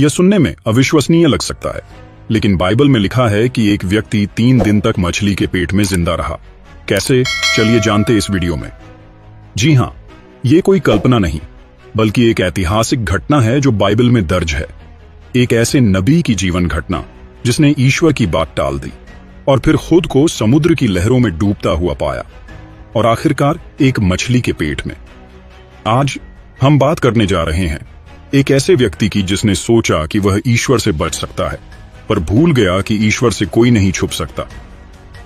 यह सुनने में अविश्वसनीय लग सकता है, लेकिन बाइबल में लिखा है कि एक व्यक्ति 3 दिन तक मछली के पेट में जिंदा रहा। कैसे? चलिए जानते इस वीडियो में। जी हां, ये कोई कल्पना नहीं, बल्कि एक ऐतिहासिक घटना है जो बाइबल में दर्ज है। एक ऐसे नबी की जीवन घटना जिसने ईश्वर की बात टाल दी और फिर खुद को समुद्र की लहरों में डूबता हुआ पाया, और आखिरकार एक मछली के पेट में। आज हम बात करने जा रहे हैं एक ऐसे व्यक्ति की जिसने सोचा कि वह ईश्वर से बच सकता है, पर भूल गया कि ईश्वर से कोई नहीं छुप सकता।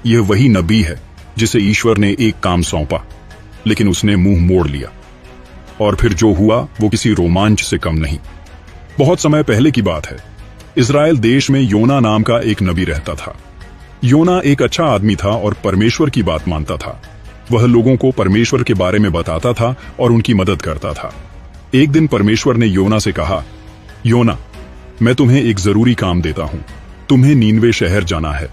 यह वही नबी है जिसे ईश्वर ने एक काम सौंपा, लेकिन उसने मुंह मोड़ लिया, और फिर जो हुआ वो किसी रोमांच से कम नहीं। बहुत समय पहले की बात है। इज़राइल देश में योना नाम का एक नबी रहता था। योना एक अच्छा आदमी था और परमेश्वर की बात मानता था। वह लोगों को परमेश्वर के बारे में बताता था और उनकी मदद करता था। एक दिन परमेश्वर ने योना से कहा, योना, मैं तुम्हें एक जरूरी काम देता हूं। तुम्हें नीनवे शहर जाना है।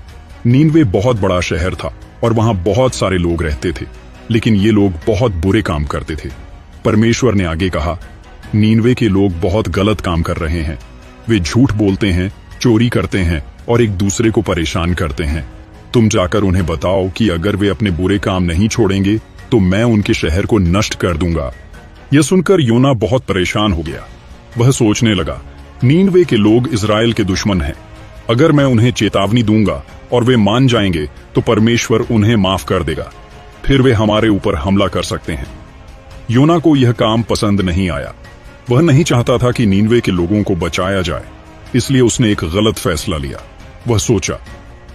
नीनवे बहुत बड़ा शहर था और वहां बहुत सारे लोग रहते थे, लेकिन ये लोग बहुत बुरे काम करते थे। परमेश्वर ने आगे कहा, नीनवे के लोग बहुत गलत काम कर रहे हैं। वे झूठ बोलते हैं, चोरी करते हैं और एक दूसरे को परेशान करते हैं। तुम जाकर उन्हें बताओ कि अगर वे अपने बुरे काम नहीं छोड़ेंगे तो मैं उनके शहर को नष्ट कर दूंगा। यह सुनकर योना बहुत परेशान हो गया। वह सोचने लगा, नीनवे के लोग इज़राइल के दुश्मन हैं। अगर मैं उन्हें चेतावनी दूंगा और वे मान जाएंगे तो परमेश्वर उन्हें माफ कर देगा, फिर वे हमारे ऊपर हमला कर सकते हैं। योना को यह काम पसंद नहीं आया। वह नहीं चाहता था कि नीनवे के लोगों को बचाया जाए, इसलिए उसने एक गलत फैसला लिया। वह सोचा,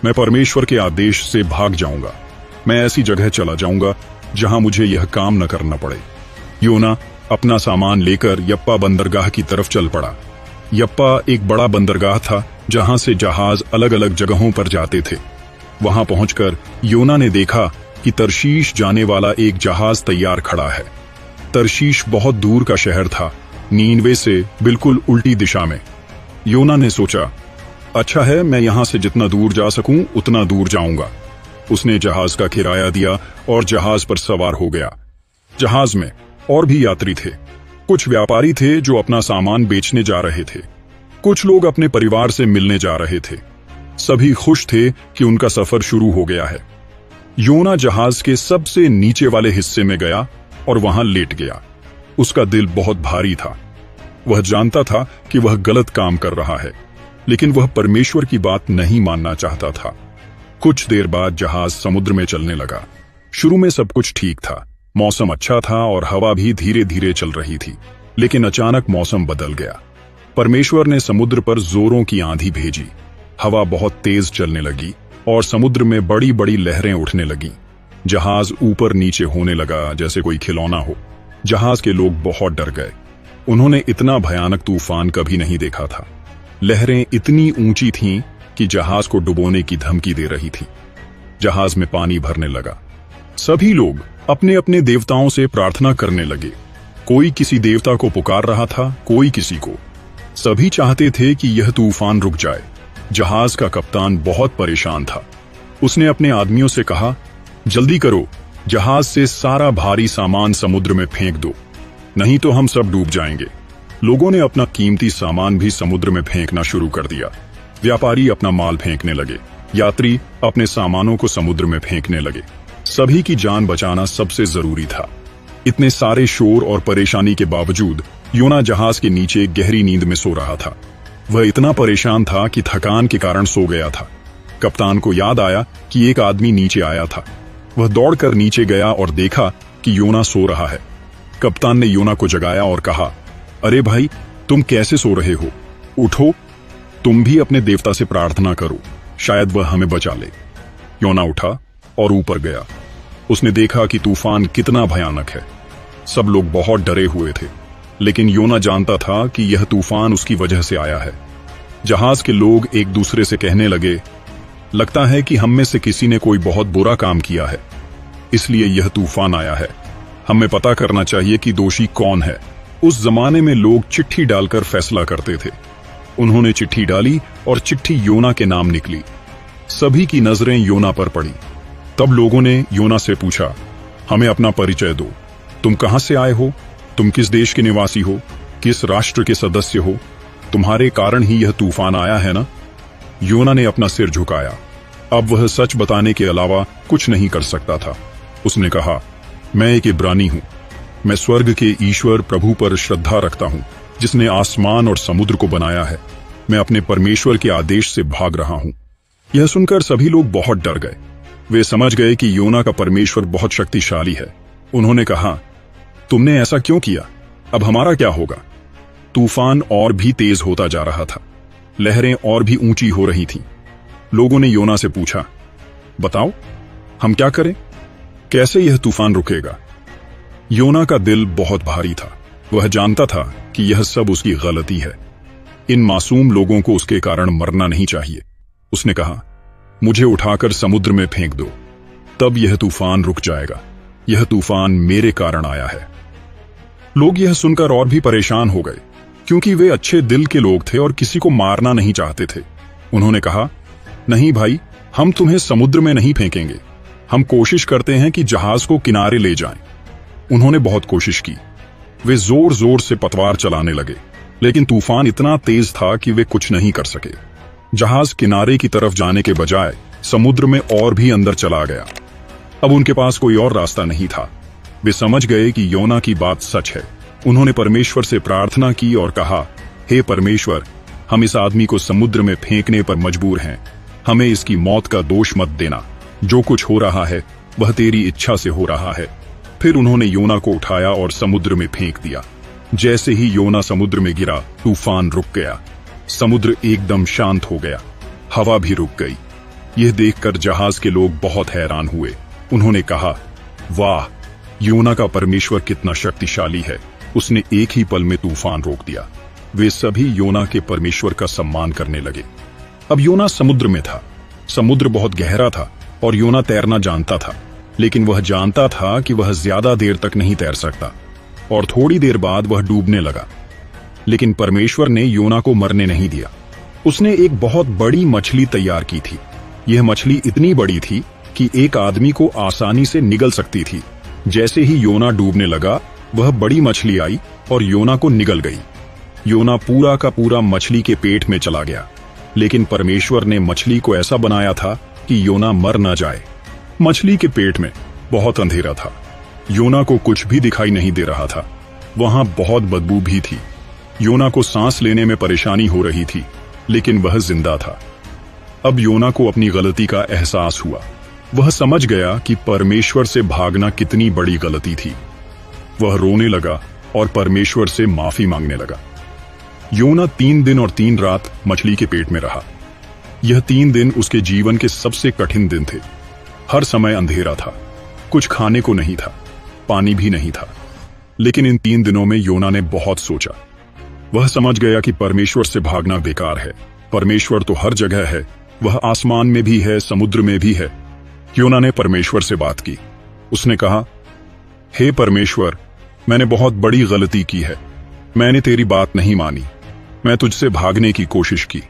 मैं परमेश्वर के आदेश से भाग जाऊंगा। मैं ऐसी जगह चला जाऊंगा जहां मुझे यह काम न करना पड़े। योना अपना सामान लेकर यप्पा बंदरगाह की तरफ चल पड़ा। यप्पा एक बड़ा बंदरगाह था जहां से जहाज अलग अलग जगहों पर जाते थे। वहां पहुंचकर योना ने देखा कि तरशीश जाने वाला एक जहाज तैयार खड़ा है। तरशीश बहुत दूर का शहर था, नीनवे से बिल्कुल उल्टी दिशा में। योना ने सोचा, अच्छा है, मैं यहां से जितना दूर जा सकूं उतना दूर जाऊंगा। उसने जहाज का किराया दिया और जहाज पर सवार हो गया। जहाज में और भी यात्री थे। कुछ व्यापारी थे जो अपना सामान बेचने जा रहे थे। कुछ लोग अपने परिवार से मिलने जा रहे थे। सभी खुश थे कि उनका सफर शुरू हो गया है। योना जहाज के सबसे नीचे वाले हिस्से में गया और वहां लेट गया। उसका दिल बहुत भारी था। वह जानता था कि वह गलत काम कर रहा है, लेकिन वह परमेश्वर की बात नहीं मानना चाहता था। कुछ देर बाद जहाज समुद्र में चलने लगा। शुरू में सब कुछ ठीक था, मौसम अच्छा था और हवा भी धीरे धीरे चल रही थी, लेकिन अचानक मौसम बदल गया। परमेश्वर ने समुद्र पर जोरों की आंधी भेजी। हवा बहुत तेज चलने लगी और समुद्र में बड़ी बड़ी लहरें उठने लगी। जहाज ऊपर नीचे होने लगा जैसे कोई खिलौना हो। जहाज के लोग बहुत डर गए। उन्होंने इतना भयानक तूफान कभी नहीं देखा था। लहरें इतनी ऊंची थीं कि जहाज को डुबोने की धमकी दे रही थी। जहाज में पानी भरने लगा। सभी लोग अपने अपने देवताओं से प्रार्थना करने लगे। कोई किसी देवता को पुकार रहा था, कोई किसी को। सभी चाहते थे कि यह तूफान रुक जाए। जहाज का कप्तान बहुत परेशान था। उसने अपने आदमियों से कहा, जल्दी करो, जहाज से सारा भारी सामान समुद्र में फेंक दो, नहीं तो हम सब डूब जाएंगे। लोगों ने अपना कीमती सामान भी समुद्र में फेंकना शुरू कर दिया। व्यापारी अपना माल फेंकने लगे, यात्री अपने सामानों को समुद्र में फेंकने लगे। सभी की जान बचाना सबसे जरूरी था। इतने सारे शोर और परेशानी के बावजूद योना जहाज के नीचे गहरी नींद में सो रहा था। वह इतना परेशान था कि थकान के कारण सो गया था। कप्तान को याद आया कि एक आदमी नीचे आया था। वह दौड़कर नीचे गया और देखा कि योना सो रहा है। कप्तान ने योना को जगाया और कहा, अरे भाई, तुम कैसे सो रहे हो? उठो, तुम भी अपने देवता से प्रार्थना करो, शायद वह हमें बचा ले। योना उठा और ऊपर गया। उसने देखा कि तूफान कितना भयानक है। सब लोग बहुत डरे हुए थे, लेकिन योना जानता था कि यह तूफान उसकी वजह से आया है। जहाज के लोग एक दूसरे से कहने लगे, लगता है कि हम में से किसी ने कोई बहुत बुरा काम किया है, इसलिए यह तूफान आया है। हमें पता करना चाहिए कि दोषी कौन है। उस जमाने में लोग चिट्ठी डालकर फैसला करते थे। उन्होंने चिट्ठी डाली और चिट्ठी योना के नाम निकली। सभी की नजरें योना पर पड़ी। तब लोगों ने योना से पूछा, हमें अपना परिचय दो। तुम कहां से आए हो? तुम किस देश के निवासी हो? किस राष्ट्र के सदस्य हो? तुम्हारे कारण ही यह तूफान आया है ना? योना ने अपना सिर झुकाया। अब वह सच बताने के अलावा कुछ नहीं कर सकता था। उसने कहा, मैं एक इब्रानी हूं। मैं स्वर्ग के ईश्वर प्रभु पर श्रद्धा रखता हूं, जिसने आसमान और समुद्र को बनाया है। मैं अपने परमेश्वर के आदेश से भाग रहा हूं। यह सुनकर सभी लोग बहुत डर गए। वे समझ गए कि योना का परमेश्वर बहुत शक्तिशाली है। उन्होंने कहा, तुमने ऐसा क्यों किया? अब हमारा क्या होगा? तूफान और भी तेज होता जा रहा था। लहरें और भी ऊंची हो रही थीं। लोगों ने योना से पूछा, बताओ, हम क्या करें? कैसे यह तूफान रुकेगा? योना का दिल बहुत भारी था। वह जानता था कि यह सब उसकी गलती है। इन मासूम लोगों को उसके कारण मरना नहीं चाहिए। उसने कहा, मुझे उठाकर समुद्र में फेंक दो, तब यह तूफान रुक जाएगा। यह तूफान मेरे कारण आया है। लोग यह सुनकर और भी परेशान हो गए, क्योंकि वे अच्छे दिल के लोग थे और किसी को मारना नहीं चाहते थे। उन्होंने कहा, नहीं भाई, हम तुम्हें समुद्र में नहीं फेंकेंगे। हम कोशिश करते हैं कि जहाज को किनारे ले जाएं। उन्होंने बहुत कोशिश की। वे जोर जोर से पतवार चलाने लगे, लेकिन तूफान इतना तेज था कि वे कुछ नहीं कर सके। जहाज किनारे की तरफ जाने के बजाय समुद्र में और भी अंदर चला गया। अब उनके पास कोई और रास्ता नहीं था। वे समझ गए कि योना की बात सच है। उन्होंने परमेश्वर से प्रार्थना की और कहा, हे परमेश्वर, हम इस आदमी को समुद्र में फेंकने पर मजबूर हैं। हमें इसकी मौत का दोष मत देना। जो कुछ हो रहा है वह तेरी इच्छा से हो रहा है। फिर उन्होंने योना को उठाया और समुद्र में फेंक दिया। जैसे ही योना समुद्र में गिरा, तूफान रुक गया। समुद्र एकदम शांत हो गया। हवा भी रुक गई। यह देखकर जहाज के लोग बहुत हैरान हुए। उन्होंने कहा, वाह, योना का परमेश्वर कितना शक्तिशाली है। उसने एक ही पल में तूफान रोक दिया। वे सभी योना के परमेश्वर का सम्मान करने लगे। अब योना समुद्र में था। समुद्र बहुत गहरा था और योना तैरना जानता था, लेकिन वह जानता था कि वह ज्यादा देर तक नहीं तैर सकता और थोड़ी देर बाद वह डूबने लगा। लेकिन परमेश्वर ने योना को मरने नहीं दिया। उसने एक बहुत बड़ी मछली तैयार की थी। यह मछली इतनी बड़ी थी कि एक आदमी को आसानी से निगल सकती थी। जैसे ही योना डूबने लगा, वह बड़ी मछली आई और योना को निगल गई। योना पूरा का पूरा मछली के पेट में चला गया, लेकिन परमेश्वर ने मछली को ऐसा बनाया था कि योना मर ना जाए। मछली के पेट में बहुत अंधेरा था। योना को कुछ भी दिखाई नहीं दे रहा था। वहां बहुत बदबू भी थी। योना को सांस लेने में परेशानी हो रही थी, लेकिन वह जिंदा था। अब योना को अपनी गलती का एहसास हुआ। वह समझ गया कि परमेश्वर से भागना कितनी बड़ी गलती थी। वह रोने लगा और परमेश्वर से माफी मांगने लगा। योना 3 दिन और 3 रात मछली के पेट में रहा। यह 3 दिन उसके जीवन के सबसे कठिन दिन थे। हर समय अंधेरा था। कुछ खाने को नहीं था, पानी भी नहीं था। लेकिन इन 3 दिनों में योना ने बहुत सोचा। वह समझ गया कि परमेश्वर से भागना बेकार है। परमेश्वर तो हर जगह है। वह आसमान में भी है, समुद्र में भी है। योना ने परमेश्वर से बात की। उसने कहा, हे परमेश्वर, मैंने बहुत बड़ी गलती की है। मैंने तेरी बात नहीं मानी। मैं तुझसे भागने की कोशिश की,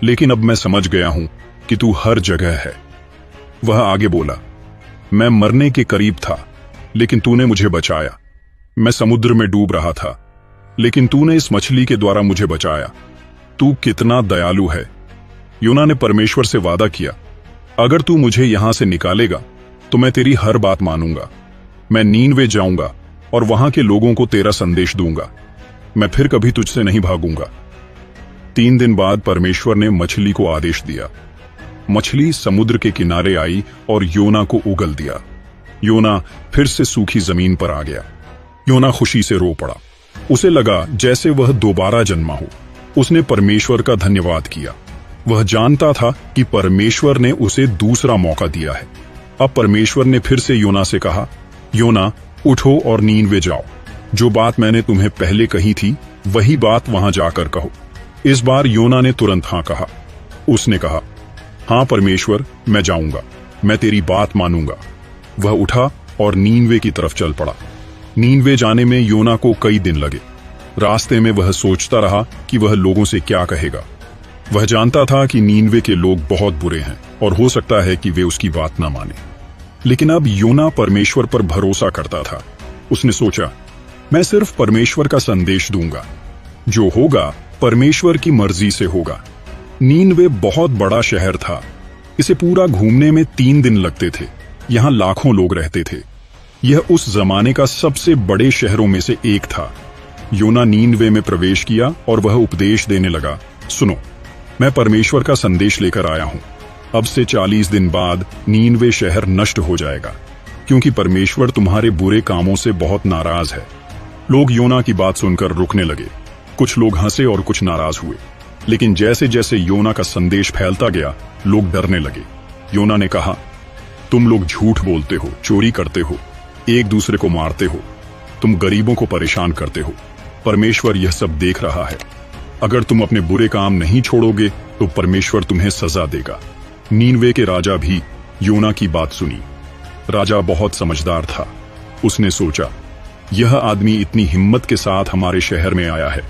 लेकिन अब मैं समझ गया हूं कि तू हर जगह है। वह आगे बोला, मैं मरने के करीब था, लेकिन तूने मुझे बचाया। मैं समुद्र में डूब रहा था, लेकिन तूने इस मछली के द्वारा मुझे बचाया। तू कितना दयालु है। योना ने परमेश्वर से वादा किया, अगर तू मुझे यहां से निकालेगा तो मैं तेरी हर बात मानूंगा। मैं नीनवे जाऊंगा और वहां के लोगों को तेरा संदेश दूंगा। मैं फिर कभी तुझसे नहीं भागूंगा। 3 दिन बाद परमेश्वर ने मछली को आदेश दिया। मछली समुद्र के किनारे आई और योना को उगल दिया। योना फिर से सूखी जमीन पर आ गया। योना खुशी से रो पड़ा। उसे लगा जैसे वह दोबारा जन्मा हो। उसने परमेश्वर का धन्यवाद किया। वह जानता था कि परमेश्वर ने उसे दूसरा मौका दिया है। अब परमेश्वर ने फिर से योना से कहा, योना, उठो और नीनवे जाओ। जो बात मैंने तुम्हें पहले कही थी, वही बात वहां जाकर कहो। इस बार योना ने तुरंत हां कहा। उसने कहा, हां परमेश्वर, मैं जाऊंगा। मैं तेरी बात मानूंगा। वह उठा और नीनवे की तरफ चल पड़ा। नीनवे जाने में योना को कई दिन लगे। रास्ते में वह सोचता रहा कि वह लोगों से क्या कहेगा। वह जानता था कि नीनवे के लोग बहुत बुरे हैं और हो सकता है कि वे उसकी बात ना माने। लेकिन अब योना परमेश्वर पर भरोसा करता था। उसने सोचा, मैं सिर्फ परमेश्वर का संदेश दूंगा। जो होगा परमेश्वर की मर्जी से होगा। नीनवे बहुत बड़ा शहर था। इसे पूरा घूमने में 3 दिन लगते थे। यहाँ लाखों लोग रहते थे। यह उस जमाने का सबसे बड़े शहरों में से एक था। योना नीनवे में प्रवेश किया और वह उपदेश देने लगा, सुनो, मैं परमेश्वर का संदेश लेकर आया हूं। अब से 40 दिन बाद नीनवे शहर नष्ट हो जाएगा, क्योंकि परमेश्वर तुम्हारे बुरे कामों से बहुत नाराज है। लोग योना की बात सुनकर रुकने लगे। कुछ लोग हंसे और कुछ नाराज हुए। लेकिन जैसे जैसे योना का संदेश फैलता गया, लोग डरने लगे। योना ने कहा, तुम लोग झूठ बोलते हो, चोरी करते हो, एक दूसरे को मारते हो, तुम गरीबों को परेशान करते हो। परमेश्वर यह सब देख रहा है। अगर तुम अपने बुरे काम नहीं छोड़ोगे तो परमेश्वर तुम्हें सजा देगा। नीनवे के राजा भी योना की बात सुनी। राजा बहुत समझदार था। उसने सोचा, यह आदमी इतनी हिम्मत के साथ हमारे शहर में आया है,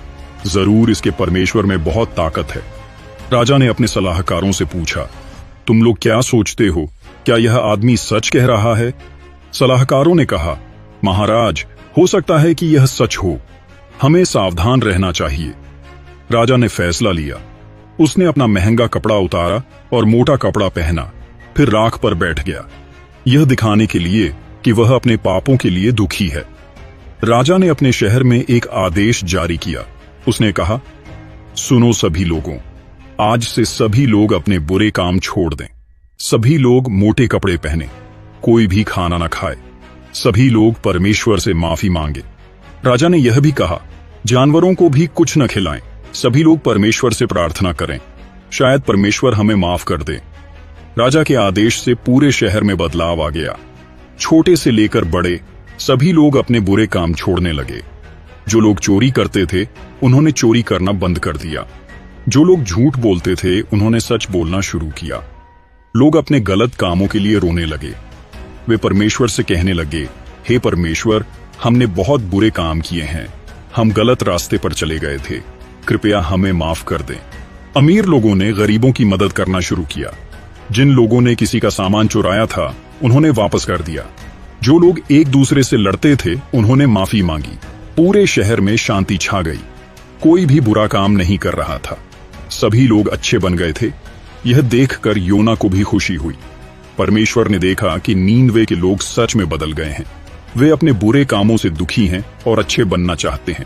जरूर इसके परमेश्वर में बहुत ताकत है। राजा ने अपने सलाहकारों से पूछा, तुम लोग क्या सोचते हो, क्या यह आदमी सच कह रहा है? सलाहकारों ने कहा, महाराज, हो सकता है कि यह सच हो, हमें सावधान रहना चाहिए। राजा ने फैसला लिया। उसने अपना महंगा कपड़ा उतारा और मोटा कपड़ा पहना, फिर राख पर बैठ गया, यह दिखाने के लिए कि वह अपने पापों के लिए दुखी है। राजा ने अपने शहर में एक आदेश जारी किया। उसने कहा, सुनो सभी लोगों, आज से सभी लोग अपने बुरे काम छोड़ दें। सभी लोग मोटे कपड़े पहने, कोई भी खाना न खाए, सभी लोग परमेश्वर से माफी मांगे। राजा ने यह भी कहा, जानवरों को भी कुछ न खिलाएं, सभी लोग परमेश्वर से प्रार्थना करें, शायद परमेश्वर हमें माफ कर दे। राजा के आदेश से पूरे शहर में बदलाव आ गया। छोटे से लेकर बड़े सभी लोग अपने बुरे काम छोड़ने लगे। जो लोग चोरी करते थे, उन्होंने चोरी करना बंद कर दिया। जो लोग झूठ बोलते थे, उन्होंने सच बोलना शुरू किया। लोग अपने गलत कामों के लिए रोने लगे। वे परमेश्वर से कहने लगे, हे परमेश्वर, हमने बहुत बुरे काम किए हैं, हम गलत रास्ते पर चले गए थे, कृपया हमें माफ कर दें। अमीर लोगों ने गरीबों की मदद करना शुरू किया। जिन लोगों ने किसी का सामान चुराया था, उन्होंने वापस कर दिया। जो लोग एक दूसरे से लड़ते थे, उन्होंने माफी मांगी। पूरे शहर में शांति छा गई। कोई भी बुरा काम नहीं कर रहा था। सभी लोग अच्छे बन गए थे। यह देखकर योना को भी खुशी हुई। परमेश्वर ने देखा कि नीनवे के लोग सच में बदल गए हैं। वे अपने बुरे कामों से दुखी हैं और अच्छे बनना चाहते हैं।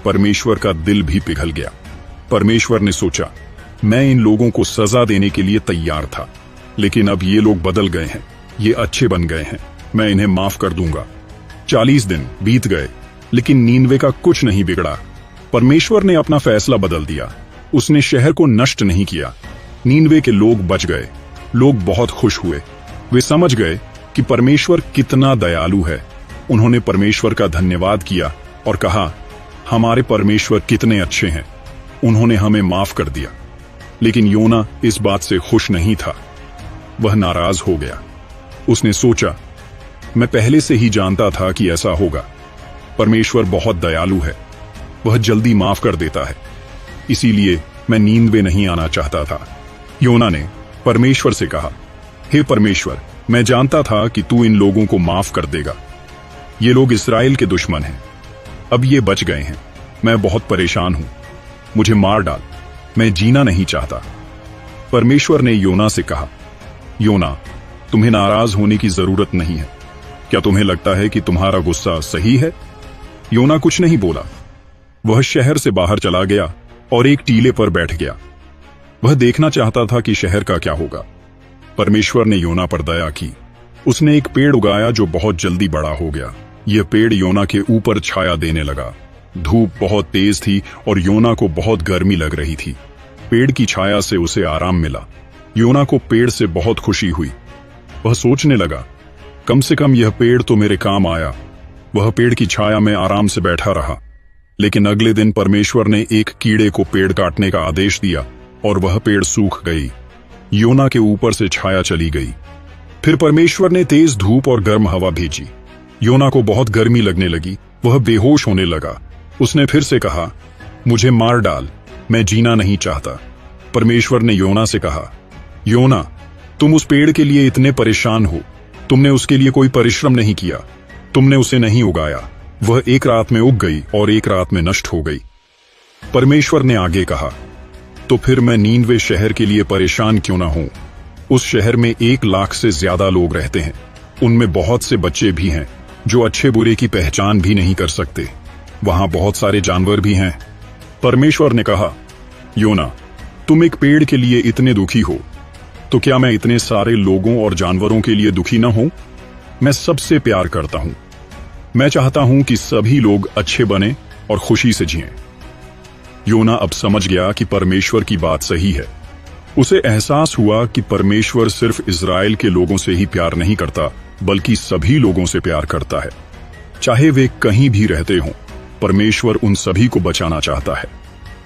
परमेश्वर का दिल भी पिघल गया। परमेश्वर ने सोचा, मैं इन लोगों को सजा देने के लिए तैयार था, लेकिन अब ये लोग बदल गए हैं, ये अच्छे बन गए हैं, मैं इन्हें माफ कर दूंगा। 40 दिन बीत गए, लेकिन नीनवे का कुछ नहीं बिगड़ा। परमेश्वर ने अपना फैसला बदल दिया। उसने शहर को नष्ट नहीं किया। नीनवे के लोग बच गए। लोग बहुत खुश हुए। वे समझ गए कि परमेश्वर कितना दयालु है। उन्होंने परमेश्वर का धन्यवाद किया और कहा, हमारे परमेश्वर कितने अच्छे हैं, उन्होंने हमें माफ कर दिया। लेकिन योना इस बात से खुश नहीं था। वह नाराज हो गया। उसने सोचा, मैं पहले से ही जानता था कि ऐसा होगा। परमेश्वर बहुत दयालु है, वह जल्दी माफ कर देता है, इसीलिए मैं नीनवे नहीं आना चाहता था। योना ने परमेश्वर से कहा, हे परमेश्वर, मैं जानता था कि तू इन लोगों को माफ कर देगा। ये लोग इस्राएल के दुश्मन हैं। अब ये बच गए हैं। मैं बहुत परेशान हूं, मुझे मार डाल, मैं जीना नहीं चाहता। परमेश्वर ने योना से कहा, योना, तुम्हें नाराज होने की जरूरत नहीं है। क्या तुम्हें लगता है कि तुम्हारा गुस्सा सही है? योना कुछ नहीं बोला। वह शहर से बाहर चला गया और एक टीले पर बैठ गया। वह देखना चाहता था कि शहर का क्या होगा। परमेश्वर ने योना पर दया की। उसने एक पेड़ उगाया जो बहुत जल्दी बड़ा हो गया। यह पेड़ योना के ऊपर छाया देने लगा। धूप बहुत तेज थी और योना को बहुत गर्मी लग रही थी। पेड़ की छाया से उसे आराम मिला। योना को पेड़ से बहुत खुशी हुई। वह सोचने लगा, कम से कम यह पेड़ तो मेरे काम आया। वह पेड़ की छाया में आराम से बैठा रहा। लेकिन अगले दिन परमेश्वर ने एक कीड़े को पेड़ काटने का आदेश दिया और वह पेड़ सूख गई। योना के ऊपर से छाया चली गई। फिर परमेश्वर ने तेज धूप और गर्म हवा भेजी। योना को बहुत गर्मी लगने लगी। वह बेहोश होने लगा। उसने फिर से कहा, मुझे मार डाल, मैं जीना नहीं चाहता। परमेश्वर ने योना से कहा, योना, तुम उस पेड़ के लिए इतने परेशान हो। तुमने उसके लिए कोई परिश्रम नहीं किया, तुमने उसे नहीं उगाया। वह एक रात में उग गई और एक रात में नष्ट हो गई। परमेश्वर ने आगे कहा, तो फिर मैं नीनवे शहर के लिए परेशान क्यों ना हूं। उस शहर में 1 लाख से ज्यादा लोग रहते हैं। उनमें बहुत से बच्चे भी हैं जो अच्छे बुरे की पहचान भी नहीं कर सकते। वहां बहुत सारे जानवर भी हैं। परमेश्वर ने कहा, योना, तुम एक पेड़ के लिए इतने दुखी हो, तो क्या मैं इतने सारे लोगों और जानवरों के लिए दुखी ना हूं? मैं सबसे प्यार करता हूं। मैं चाहता हूं कि सभी लोग अच्छे बने और खुशी से जिएं। योना अब समझ गया कि परमेश्वर की बात सही है। उसे एहसास हुआ कि परमेश्वर सिर्फ इज़राइल के लोगों से ही प्यार नहीं करता, बल्कि सभी लोगों से प्यार करता है। चाहे वे कहीं भी रहते हों, परमेश्वर उन सभी को बचाना चाहता है।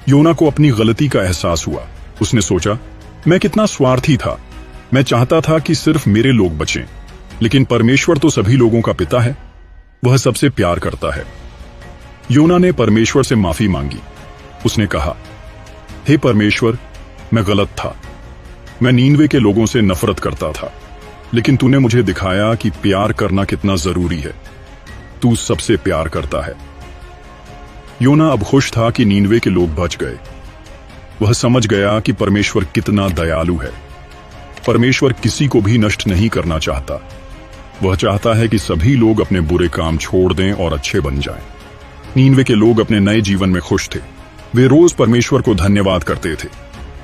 योना को अपनी गलती का एहसास हुआ। उसने सोचा, मैं कितना स्वार्थी था। मैं चाहता था कि सिर्फ मेरे लोग बचें, लेकिन परमेश्वर तो सभी लोगों का पिता है। वह सबसे प्यार करता है। योना ने परमेश्वर से माफी मांगी। उसने कहा, हे परमेश्वर, मैं गलत था। मैं नीनवे के लोगों से नफरत करता था, लेकिन तूने मुझे दिखाया कि प्यार करना कितना जरूरी है। तू सबसे प्यार करता है। योना अब खुश था कि नीनवे के लोग बच गए। वह समझ गया कि परमेश्वर कितना दयालु है। परमेश्वर किसी को भी नष्ट नहीं करना चाहता। वह चाहता है कि सभी लोग अपने बुरे काम छोड़ दें और अच्छे बन जाएं। नीनवे के लोग अपने नए जीवन में खुश थे। वे रोज परमेश्वर को धन्यवाद करते थे।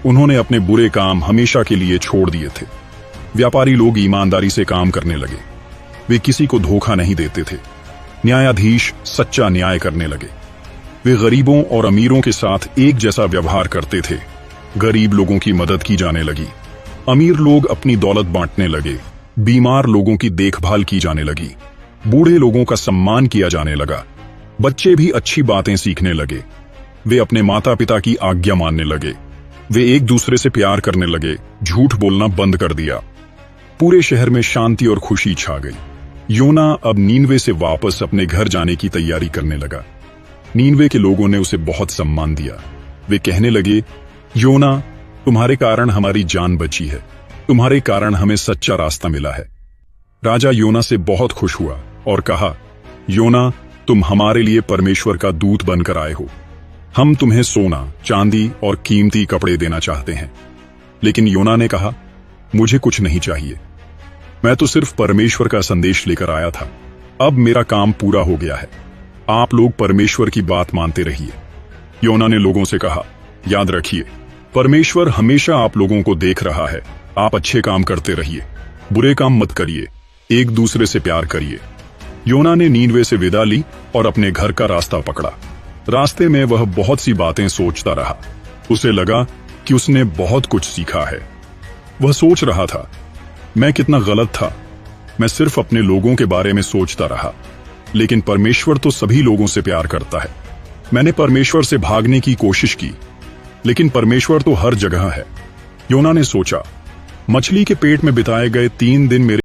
उन्होंने अपने बुरे काम हमेशा के लिए छोड़ दिए थे। व्यापारी लोग ईमानदारी से काम करने लगे। वे किसी को धोखा नहीं देते थे। न्यायाधीश सच्चा न्याय करने लगे। वे गरीबों और अमीरों के साथ एक जैसा व्यवहार करते थे। गरीब लोगों की मदद की जाने लगी। अमीर लोग अपनी दौलत बांटने लगे। बीमार लोगों की देखभाल की जाने लगी। बूढ़े लोगों का सम्मान किया जाने लगा। बच्चे भी अच्छी बातें सीखने लगे। वे अपने माता पिता की आज्ञा मानने लगे। वे एक दूसरे से प्यार करने लगे। झूठ बोलना बंद कर दिया। पूरे शहर में शांति और खुशी छा गई। योना अब नीनवे से वापस अपने घर जाने की तैयारी करने लगा। नीनवे के लोगों ने उसे बहुत सम्मान दिया। वे कहने लगे, योना, तुम्हारे कारण हमारी जान बची है। तुम्हारे कारण हमें सच्चा रास्ता मिला है। राजा योना से बहुत खुश हुआ और कहा, योना, तुम हमारे लिए परमेश्वर का दूत बनकर आए हो। हम तुम्हें सोना, चांदी और कीमती कपड़े देना चाहते हैं। लेकिन योना ने कहा, मुझे कुछ नहीं चाहिए। मैं तो सिर्फ परमेश्वर का संदेश लेकर आया था। अब मेरा काम पूरा हो गया है। आप लोग परमेश्वर की बात मानते रहिए। योना ने लोगों से कहा, याद रखिए, परमेश्वर हमेशा आप लोगों को देख रहा है। आप अच्छे काम करते रहिए, बुरे काम मत करिए, एक दूसरे से प्यार करिए। योना ने नीनवे से विदा ली और अपने घर का रास्ता पकड़ा। रास्ते में वह बहुत सी बातें सोचता रहा। उसे लगा कि उसने बहुत कुछ सीखा है। वह सोच रहा था, मैं कितना गलत था। मैं सिर्फ अपने लोगों के बारे में सोचता रहा, लेकिन परमेश्वर तो सभी लोगों से प्यार करता है। मैंने परमेश्वर से भागने की कोशिश की, लेकिन परमेश्वर तो हर जगह है। योना ने सोचा, मछली के पेट में बिताए गए 3 दिन मेरे